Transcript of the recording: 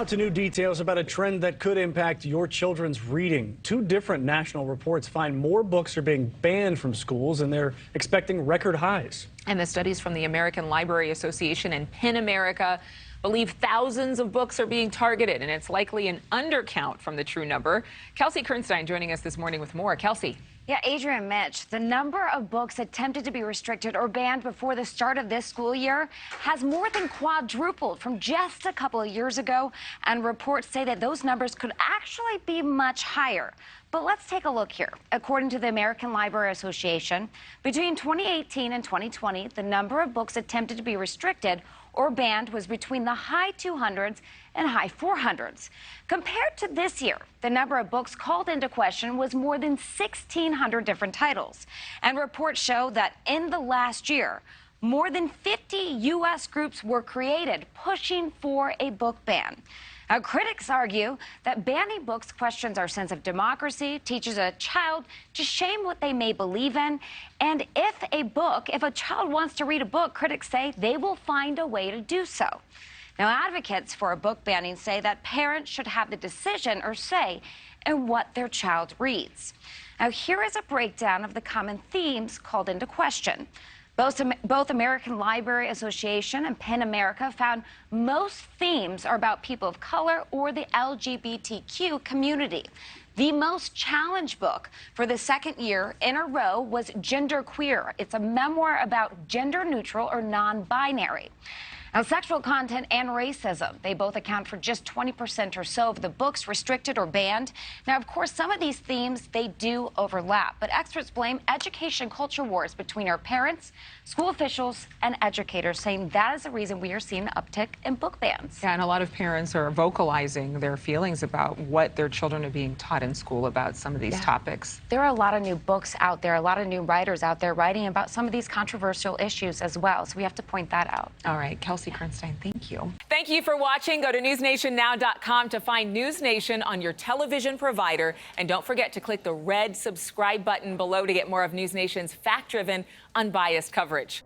Now to new details about a trend that could impact your children's reading. Two different national reports find more books are being banned from schools, and they're expecting record highs. And the studies from the American Library Association and PEN America believe thousands of books are being targeted, and it's likely an undercount from the true number. Kelsey Kernstein joining us this morning with more. Kelsey. Yeah, Adrienne, Mitch, the number of books attempted to be restricted or banned before the start of this school year has more than quadrupled from just a couple of years ago, and reports say that those numbers could actually be much higher. But let's take a look here. According to the American Library Association, between 2018 and 2020, the number of books attempted to be restricted or banned was between the high 200s and high 400s. Compared to this year, the number of books called into question was more than 1,600 different titles. And reports show that in the last year, more than 50 U.S. groups were created pushing for a book ban. Now, critics argue that banning books questions our sense of democracy, teaches a child to shame what they may believe in, and if a child wants to read a book, critics say they will find a way to do so. Now, advocates for a book banning say that parents should have the decision or say in what their child reads. Now, here is a breakdown of the common themes called into question. Both American Library Association and PEN America found most themes are about people of color or the LGBTQ community. The most challenged book for the second year in a row was Genderqueer. It's a memoir about gender-neutral or non-binary. Now, sexual content and racism, they both account for just 20% or so of the books restricted or banned. Now, of course, some of these themes, they do overlap, but experts blame education culture wars between our parents, school officials, and educators, saying that is the reason we are seeing an uptick in book bans. Yeah, and a lot of parents are vocalizing their feelings about what their children are being taught in school about some of these topics. There are a lot of new books out there, a lot of new writers out there writing about some of these controversial issues as well, so we have to point that out. All right, Kelsey Kernstein, thank you. Thank you for watching. Go to newsnationnow.com to find NewsNation on your television provider. And don't forget to click the red subscribe button below to get more of NewsNation's fact-driven, unbiased coverage.